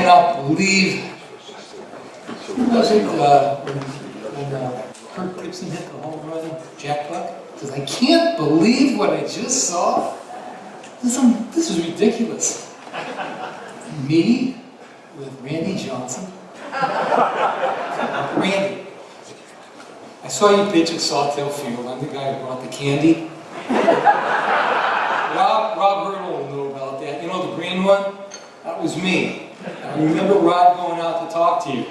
cannot believe, who was it when Kirk Gibson hit the home run, Jack Buck? Because I can't believe what I just saw. This is ridiculous. Me with Randy Johnson. Randy, I saw you pitch at Sawtell Field. I'm the guy who brought the candy. Rob Hurdle will know about that. You know the green one? That was me. I remember Rod going out to talk to you.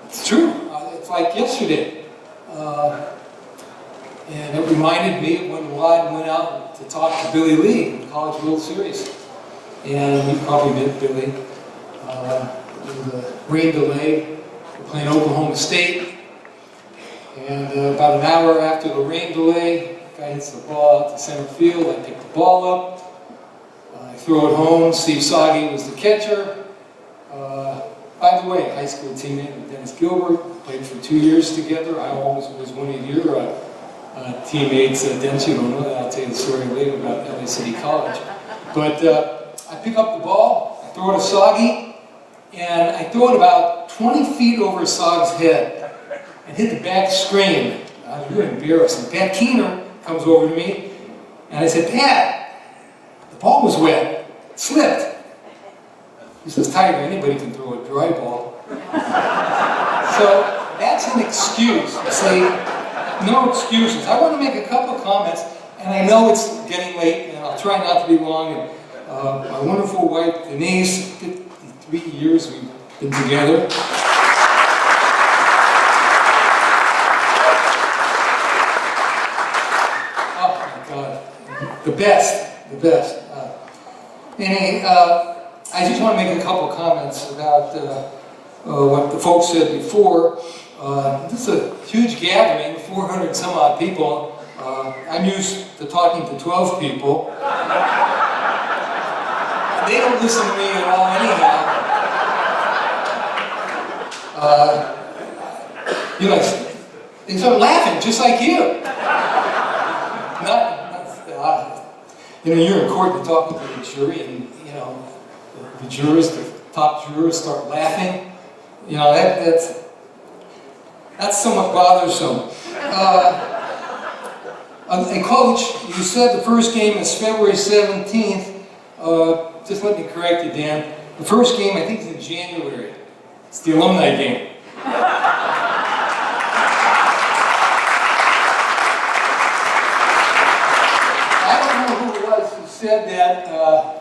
It's true. It's like yesterday. And it reminded me when Rod went out to talk to Billy Lee in the College World Series. And you probably met Billy. There was a rain delay. We're playing Oklahoma State. And about an hour after the rain delay, the guy hits the ball out to center field. I pick the ball up. I throw it home. Steve Sagi was the catcher. By the way, high school teammate with Dennis Gilbert. Played for 2 years together. I always was one of your teammates. Dennis, you don't know that. I'll tell you the story later about LA City College. But I pick up the ball. I throw it to Sagi. And I throw it about 20 feet over Sog's head. And hit the back screen. I was really embarrassed. And Pat Keener comes over to me. And I said, Pat, the ball was wet. It slipped. He says, Tiger, anybody can throw a dry ball. So that's an excuse. See, no excuses. I want to make a couple of comments, and I know it's getting late, and I'll try not to be long. And, my wonderful wife, Denise, 53 years we've been together. Oh my God, the best, the best. I just want to make a couple comments about what the folks said before. This is a huge gathering, 400 some odd people. I'm used to talking to 12 people. They don't listen to me at all anyhow. They start laughing just like you. You're in court, you're talking to the jury, and the jurors, the top jurors start laughing. That's somewhat bothersome. And Coach, you said the first game is February 17th. Just let me correct you, Dan. The first game, I think, is in January. It's the alumni game. Said that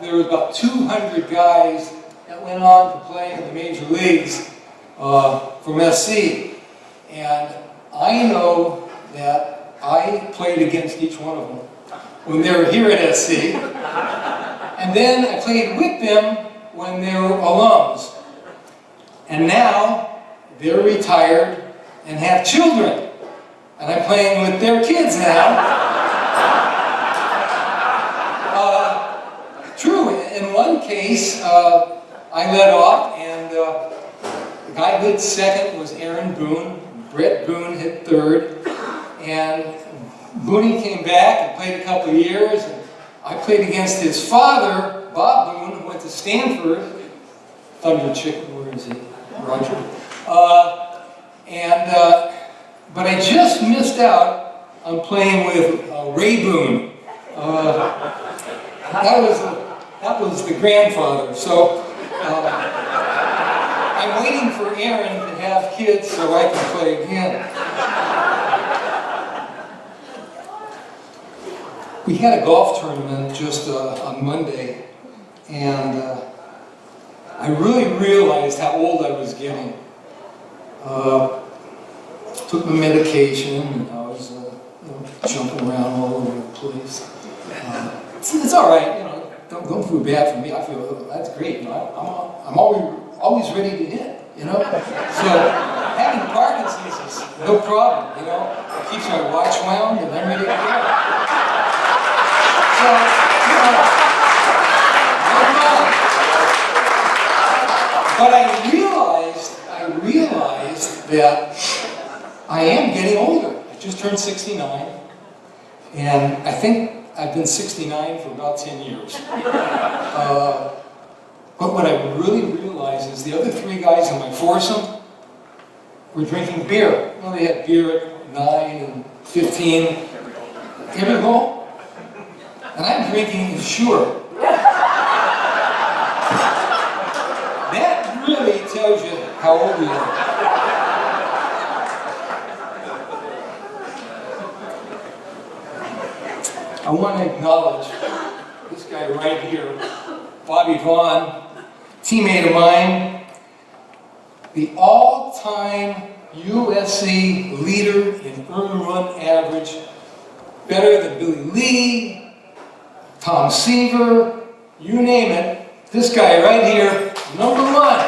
there was about 200 guys that went on to play in the major leagues from SC. And I know that I played against each one of them when they were here at SC. And then I played with them when they were alums. And now they're retired and have children. And I'm playing with their kids now. True, in one case, I led off, and the guy who hit second was Aaron Boone. Brett Boone hit third, and Booney came back and played a couple of years, and I played against his father, Bob Boone, who went to Stanford. Thunder Chicken, where is he? Roger. But I just missed out on playing with Ray Boone. That was the grandfather. So I'm waiting for Aaron to have kids so I can play again. We had a golf tournament just on Monday, and I really realized how old I was getting. Took my medication, and I was jumping around all over the place. It's all right, Don't feel bad for me. I feel that's great. I'm always ready to hit. So having Parkinson's is no problem. It keeps my watch wound, and I'm ready to go. So no problem. But I realized that I am getting older. I just turned 69, and I think I've been 69 for about 10 years. But what I really realized is the other three guys in my foursome were drinking beer. Well, they had beer at 9 and 15 every hole. And I'm drinking Ensure. That really tells you how old we are. I want to acknowledge this guy right here, Bobby Vaughn, teammate of mine, the all-time USC leader in earned run average, better than Billy Lee, Tom Seaver, you name it. This guy right here, number one.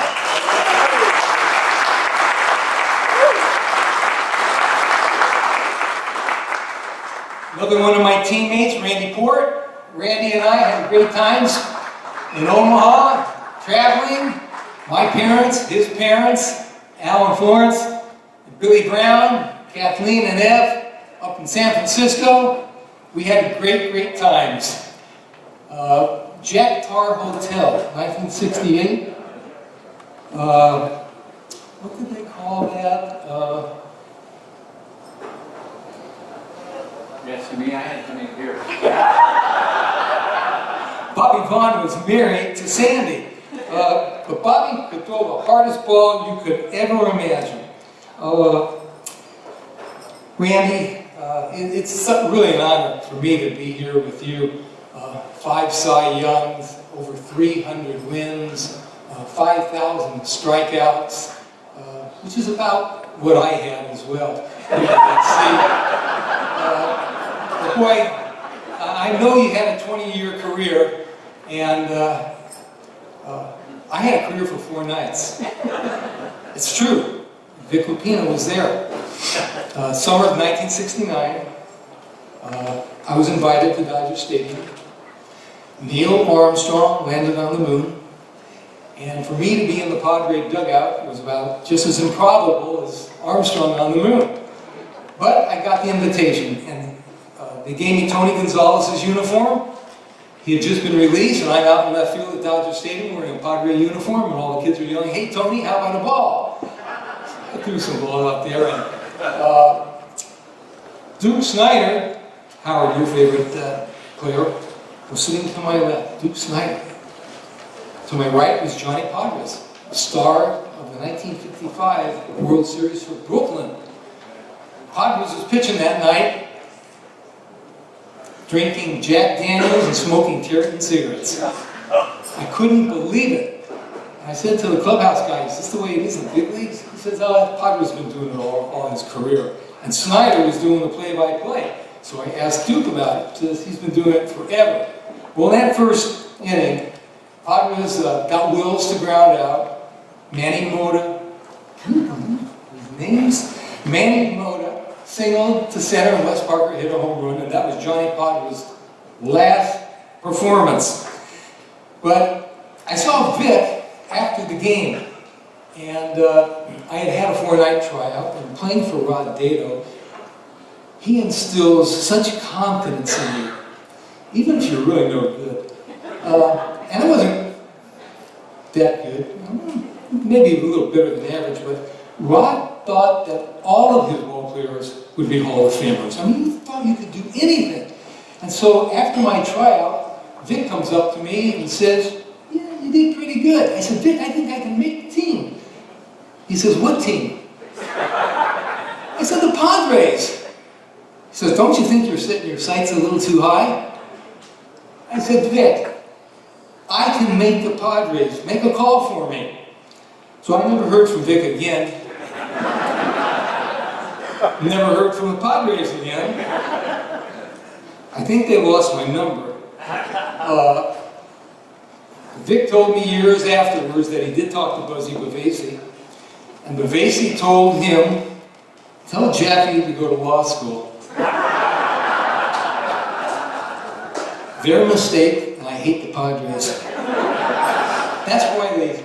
Another one of my teammates, Randy Port. Randy and I had great times in Omaha, traveling. My parents, his parents, Al and Florence, and Billy Brown, Kathleen and Ev, up in San Francisco. We had great, great times. Jack Tar Hotel, 1968. What did they call that? Yes, to me, I had to make beer. Bobby Vaughn was married to Sandy. But Bobby could throw the hardest ball you could ever imagine. Randy, it's really an honor for me to be here with you. 5 Cy Youngs, over 300 wins, 5,000 strikeouts, which is about what I had as well. Boy, I know you had a 20-year career, and I had a career for 4 nights. It's true. Vic Lupino was there. Summer of 1969, I was invited to Dodger Stadium. Neil Armstrong landed on the moon. And for me to be in the Padre dugout was about just as improbable as Armstrong on the moon. But I got the invitation, and they gave me Tony Gonzalez's uniform. He had just been released, and I'm out in left field at Dodger Stadium wearing a Padre uniform, and all the kids were yelling, "Hey Tony, how about a ball?" I threw some ball out there, and Duke Snider, Howard, your favorite player, was sitting to my left, Duke Snider. To my right was Johnny Podres, the star of the 1955 World Series for Brooklyn. Podres was pitching that night, drinking Jack Daniels and smoking Territon cigarettes. I couldn't believe it. I said to the clubhouse guy, "Is this the way it is in the big leagues?" He says, "Oh, Podres has been doing it all his career." And Snider was doing the play-by-play. So I asked Duke about it. He says he's been doing it forever. Well, in that first inning, Podres got Wills to ground out. Manny Mota, his names? Manny Mota singled to center, and Wes Parker hit a home run, and that was Johnny Podres' last performance. But I saw Vic after the game, and I had a 4-night tryout, and playing for Rod Dedeaux, he instills such confidence in you, even if you're really no good. And I wasn't that good, maybe a little better than average, but Rod thought that all of his ball players would be Hall of Famers. I mean, he thought you could do anything. And so after my tryout, Vic comes up to me and says, "Yeah, you did pretty good." I said, "Vic, I think I can make the team." He says, "What team?" I said, "The Padres." He says, "Don't you think you're setting your sights a little too high?" I said, "Vic, I can make the Padres. Make a call for me." So I never heard from Vic again. Never heard from the Padres again. I think they lost my number. Vic told me years afterwards that he did talk to Buzzy Bavasi, and Bavasi told him, "Tell Jackie to go to law school." Their mistake, and I hate the Padres. That's why they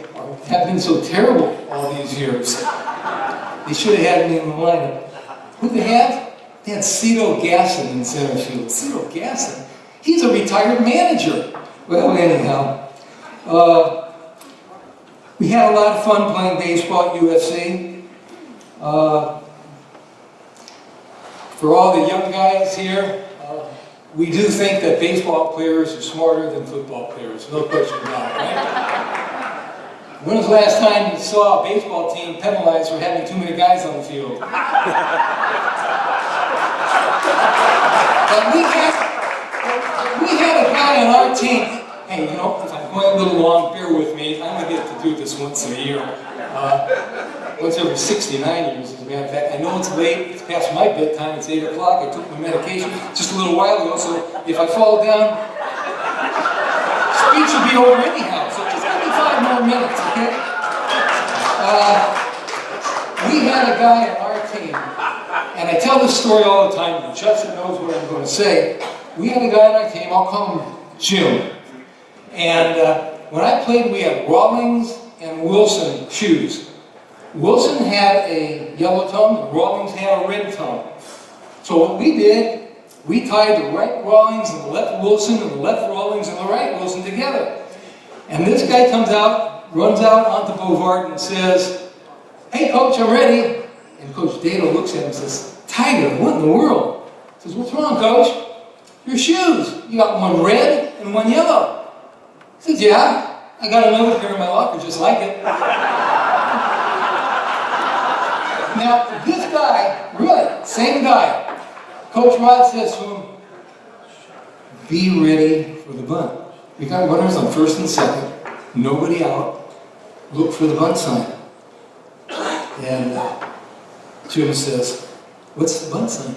have been so terrible all these years. They should have had me in the lineup. Who they have? They had Cito Gasson in center field. Cito Gasson? He's a retired manager. Well, anyhow, We had a lot of fun playing baseball at USC. For all the young guys here, we do think that baseball players are smarter than football players, no question about it, right? When was the last time you saw a baseball team penalized for having too many guys on the field? But we had a guy on our team. Hey, you know, if I'm going a little long, bear with me. I only get to do this once a year. Once every 69 years, as a matter of fact. I know it's late. It's past my bedtime. It's 8 o'clock. I took my medication just a little while ago, so if I fall down, speech will be over anyhow. So just give me 5 more minutes, okay? We had a guy on our team, and I tell this story all the time, and Justin knows what I'm going to say. We had a guy on our team, I'll call him Jim. And when I played, we had Rawlings and Wilson shoes. Wilson had a yellow tongue, and Rawlings had a red tongue. So what we did, we tied the right Rawlings and the left Wilson and the left Rawlings and the right Wilson together. And this guy comes out, runs out onto Boulevard and says, "Hey coach, I'm ready." And Coach Dado looks at him and says, "Tiger, what in the world?" He says, "What's wrong, coach?" "Your shoes. You got one red and one yellow." He says, "Yeah, I got another pair in my locker just like it." Now, this guy, really, same guy, Coach Rod says to him, "Be ready for the bunt. We got runners on first and second, nobody out, look for the bunt sign." And Jim says, "What's the bunt sign?"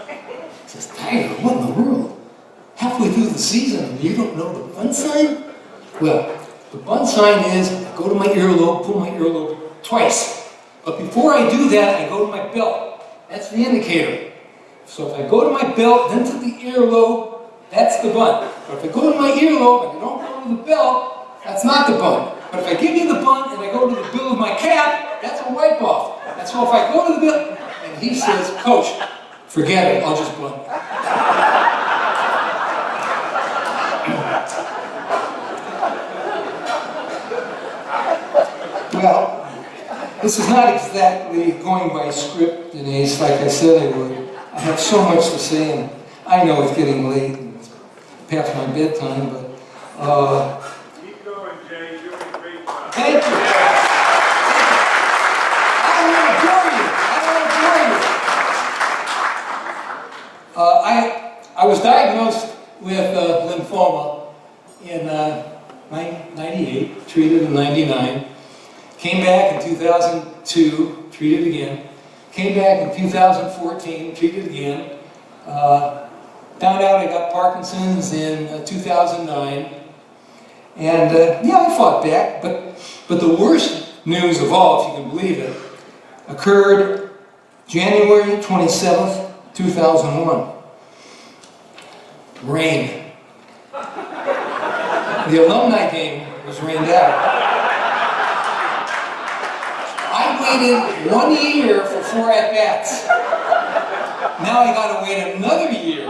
He says, "Tiger, what in the world? Halfway through the season and you don't know the bunt sign?" Well, the bunt sign is, I go to my earlobe, pull my earlobe twice. But before I do that, I go to my belt. That's the indicator. So if I go to my belt, then to the earlobe, that's the bunt. But if I go to my earlobe and I don't go to the belt, that's not the bunt. But if I give you the bunt and I go to the bill of my cap, that's a wipe off. And so if I go to the bill, and he says, "Coach, forget it, I'll just bunt." Well, this is not exactly going by script, Denise, like I said I would. I have so much to say, and I know it's getting late, and it's past my bedtime, but... Keep going, Jay. You're doing a great job. Thank you. I don't want to bore you. I was diagnosed with lymphoma in 98, treated in 99. Came back in 2002, treated again. Came back in 2014, treated again. Found out I got Parkinson's in 2009. And yeah, I fought back, but the worst news of all, if you can believe it, occurred January 27th, 2001. Rain. The alumni game was rained out. I waited 1 year for 4 at-bats. Now I got to wait another year.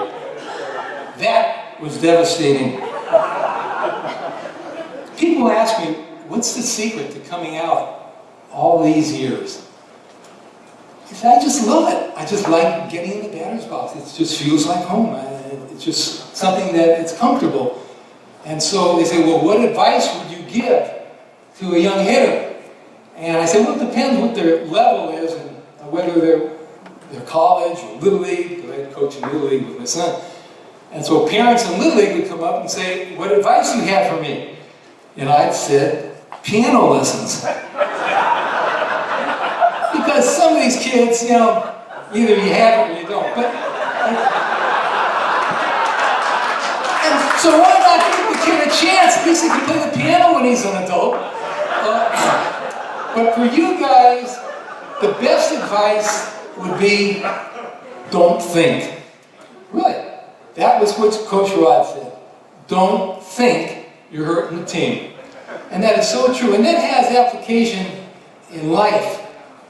That was devastating. People ask me, what's the secret to coming out all these years? I say, I just love it. I just like getting in the batter's box. It just feels like home. It's just something that it's comfortable. And so they say, well, what advice would you give to a young hitter? And I said, well, it depends what their level is and whether they're college or Little League, because I coach in Little League with my son. And so parents in Little League would come up and say, what advice do you have for me? And I'd said, piano lessons. Because some of these kids, you know, either you have it or you don't. And so why not give the kid a chance? At least he can play the piano when he's an adult. But for you guys, the best advice would be, don't think. Really. That was what Coach Rod said. Don't think you're hurting the team. And that is so true. And that has application in life.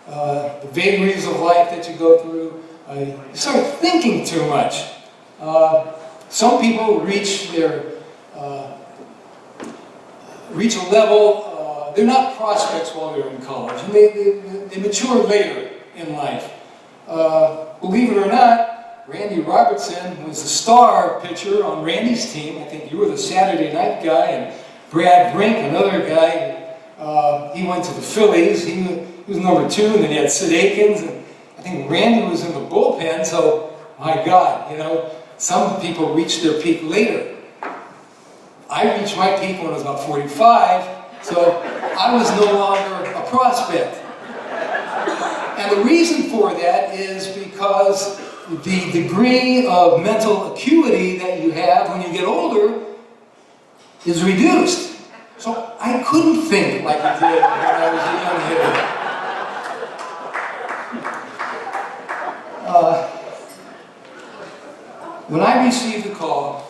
The vagaries of life that you go through. You start thinking too much. Some people reach a level they're not prospects while they're in college. And they mature later in life. Believe it or not, Randy Robertson was the star pitcher on Randy's team. I think you were the Saturday night guy, and Brad Brink, another guy, he went to the Phillies. He was number 2, and then you had Sid Aikens, and I think Randy was in the bullpen, so my God, you know, some people reach their peak later. I reached my peak when I was about 45, so I was no longer a prospect. And the reason for that is because the degree of mental acuity that you have when you get older is reduced. So I couldn't think like I did when I was a young hitter. When I received a call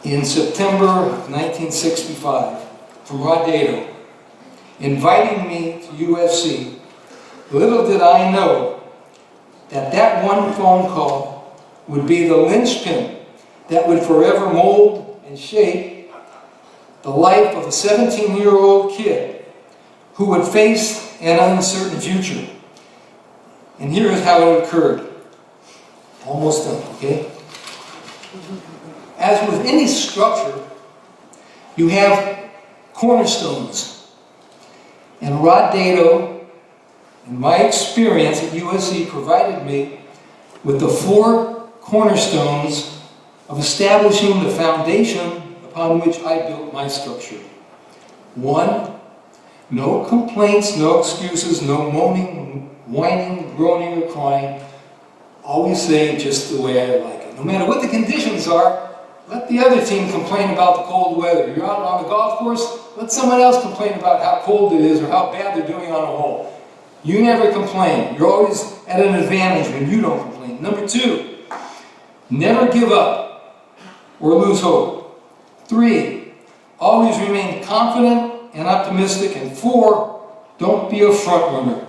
in September of 1965 from Rod Dedeaux inviting me to UFC, little did I know that that one phone call would be the linchpin that would forever mold and shape the life of a 17-year-old kid who would face an uncertain future. And here is how it occurred. Almost done, okay? As with any structure, you have cornerstones. And Rod Dedeaux, in my experience at USC, provided me with the 4 cornerstones of establishing the foundation upon which I built my structure. 1, no complaints, no excuses, no moaning, whining, groaning, or crying. Always say just the way I like it. No matter what the conditions are, let the other team complain about the cold weather. You're out on the golf course, let someone else complain about how cold it is or how bad they're doing on a hole. You never complain. You're always at an advantage when you don't complain. Number 2, never give up or lose hope. 3, always remain confident and optimistic. And 4, don't be a front runner.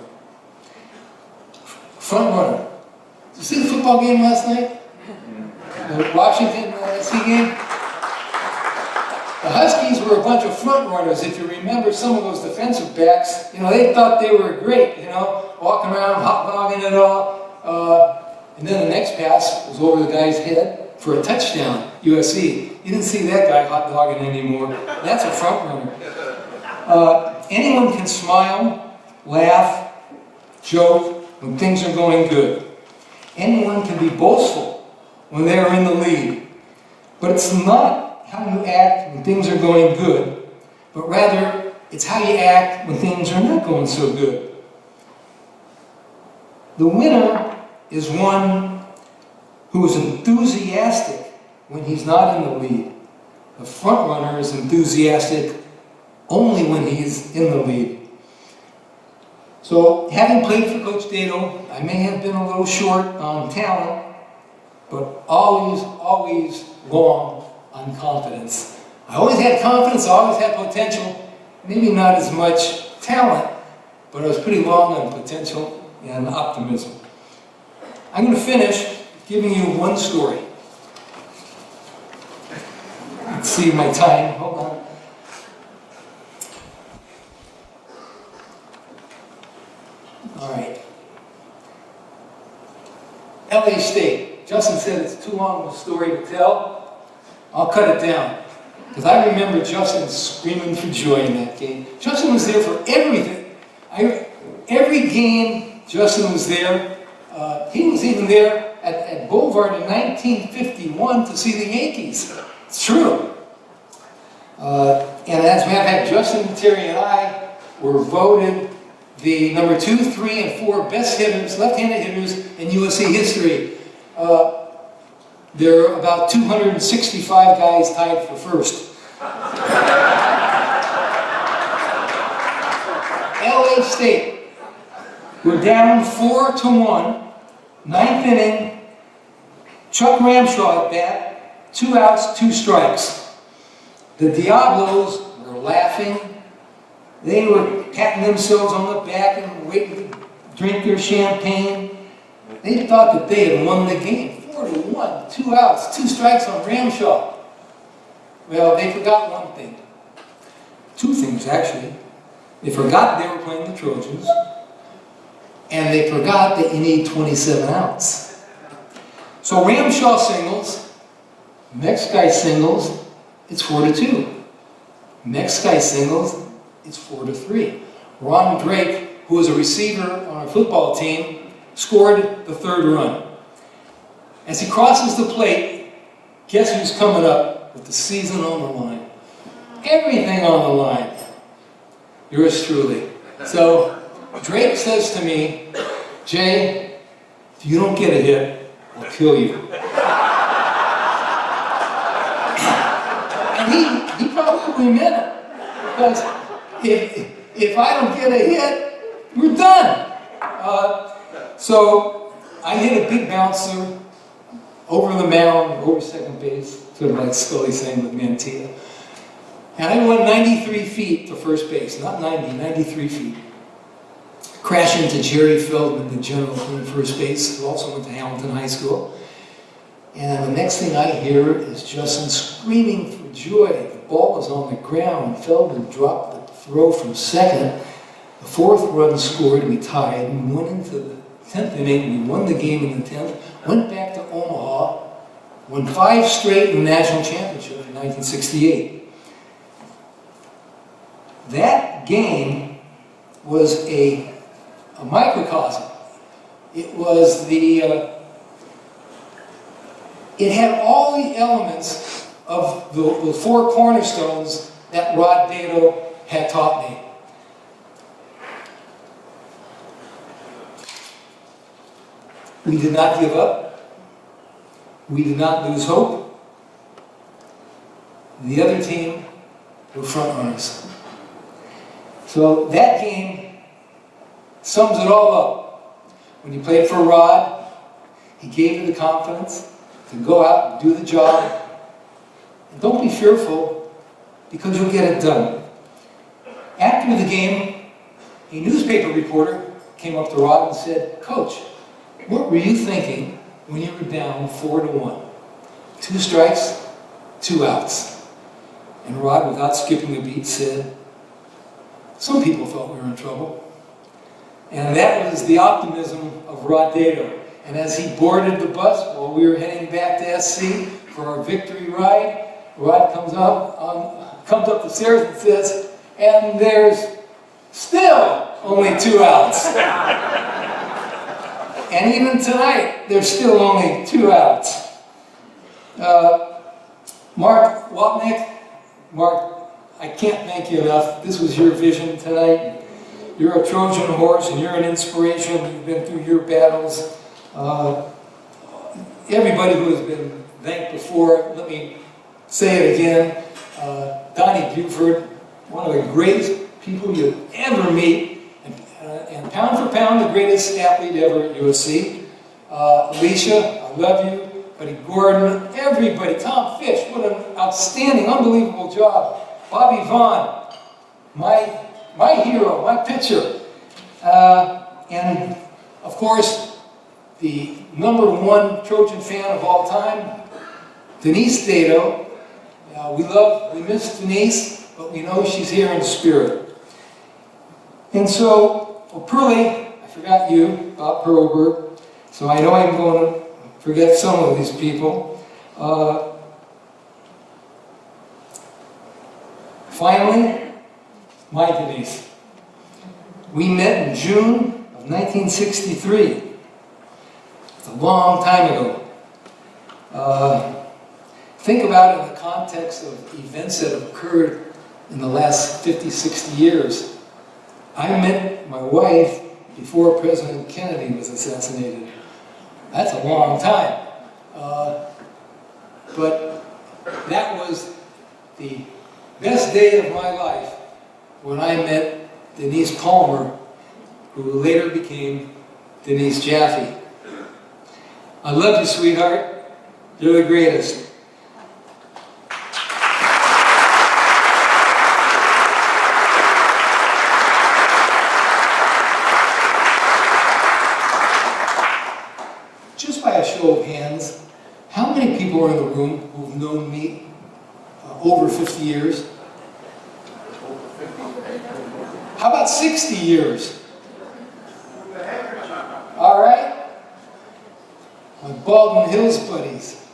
Front runner. Did you see the football game last night? The Washington SC game? The Huskies were a bunch of front runners. If you remember some of those defensive backs, you know, they thought they were great, you know, walking around, hot dogging it all. And then the next pass was over the guy's head for a touchdown, USC. You didn't see that guy hot dogging anymore. That's a front runner. Anyone can smile, laugh, joke when things are going good. Anyone can be boastful when they're in the lead. But it's not how you act when things are going good, but rather it's how you act when things are not going so good. The winner is one who is enthusiastic when he's not in the lead. The front runner is enthusiastic only when he's in the lead. So, having played for Coach Dedeaux, I may have been a little short on talent, but always long on confidence. I always had confidence, I always had potential, maybe not as much talent, but I was pretty long on potential and optimism. I'm going to finish giving you one story. Let's see my time, hold on. All right. LA State. Justin said it's too long of a story to tell. I'll cut it down. Because I remember Justin screaming for joy in that game. Justin was there for everything. Every game, Justin was there. He was even there at Boulevard in 1951 to see the Yankees. It's true. And as a matter of fact, Justin, Terry, and I were voted the number 2, 3, and 4 best hitters, left-handed hitters in USC history. There are about 265 guys tied for first. LA State were down 4-1, 9th inning, Chuck Ramshaw at bat, 2 outs, 2 strikes. The Diablos were laughing. They were patting themselves on the back and waiting to drink their champagne. They thought that they had won the game. 4-1, 2 outs, 2 strikes on Ramshaw. Well, they forgot one thing. Two things, actually. They forgot they were playing the Trojans, and they forgot that you need 27 outs. So Ramshaw singles, next guy singles, it's 4-2. Next guy singles, it's 4-3. Ron Drake, who was a receiver on our football team, scored the third run. As he crosses the plate, guess who's coming up with the season on the line? Everything on the line. Yours truly. So Drake says to me, Jay, if you don't get a hit, I'll kill you. And he probably meant it. Because if I don't get a hit, we're done. So I hit a big bouncer over the mound, over second base, sort of like Scully saying with Mantilla. And I went 93 feet to first base, not 90, 93 feet. Crashed into Jerry Feldman, the general from first base, who also went to Hamilton High School. And the next thing I hear is Justin screaming for joy. The ball was on the ground. Feldman dropped the throw from second. The fourth run scored, we tied, and went into the 10th inning. We won the game in the 10th, went back to Omaha, won 5 straight in the national championship in 1968. That game was a microcosm. It was it had all the elements of the 4 cornerstones that Rod Dedeaux had taught me. We did not give up. We did not lose hope. The other team were front runners. So that game sums it all up. When you played for Rod, he gave you the confidence to go out and do the job. And don't be fearful, because you'll get it done. After the game, a newspaper reporter came up to Rod and said, Coach, what were you thinking when you were down 4-1? 2 strikes, 2 outs. And Rod, without skipping a beat, said, some people thought we were in trouble. And that was the optimism of Rod Dedeaux. And as he boarded the bus while we were heading back to SC for our victory ride, Rod comes up the stairs and says, and there's still only 2 outs. And even tonight, there's still only 2 outs. Mark Wapnick, Mark, I can't thank you enough. This was your vision tonight. You're a Trojan horse and you're an inspiration. You've been through your battles. Everybody who has been thanked before, let me say it again. Donnie Buford, one of the greatest people you'll ever meet, and pound for pound, the greatest athlete ever at USC. Alicia, I love you. Buddy Gordon, everybody. Tom Fish, what an outstanding, unbelievable job. Bobby Vaughn, my hero, my pitcher. And, of course, the #1 Trojan fan of all time, Denise Dedeaux. We miss Denise, but we know she's here in spirit. And so, Pearlie, I forgot you, Bob Perlberg, so I know I'm going to forget some of these people. Finally, my Denise. We met in June of 1963. It's a long time ago. Think about it in the context of events that have occurred in the last 50, 60 years. I met my wife before President Kennedy was assassinated. That's a long time. But that was the best day of my life when I met Denise Palmer, who later became Denise Jaffe. I love you, sweetheart. You're the greatest. Just by a show of hands, how many people are in the room who've known me over 50 years? How about 60 years? All right. My Baldwin Hills buddies.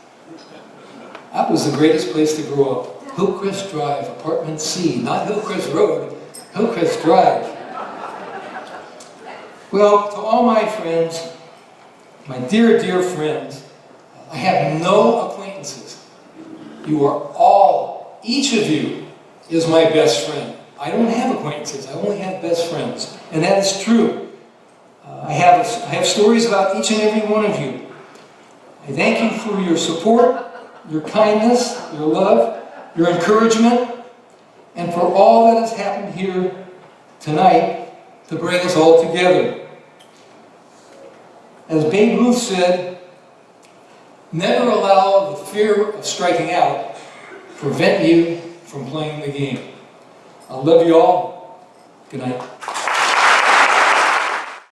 That was the greatest place to grow up. Hillcrest Drive, apartment C, not Hillcrest Road, Hillcrest Drive. Well, to all my friends, my dear, dear friends, I have no acquaintances. You are all, each of you is my best friend. I don't have acquaintances, I only have best friends. And that is true. I have stories about each and every one of you. I thank you for your support, your kindness, your love, your encouragement, and for all that has happened here tonight to bring us all together. As Babe Ruth said, never allow the fear of striking out prevent you from playing the game. I love you all. Good night.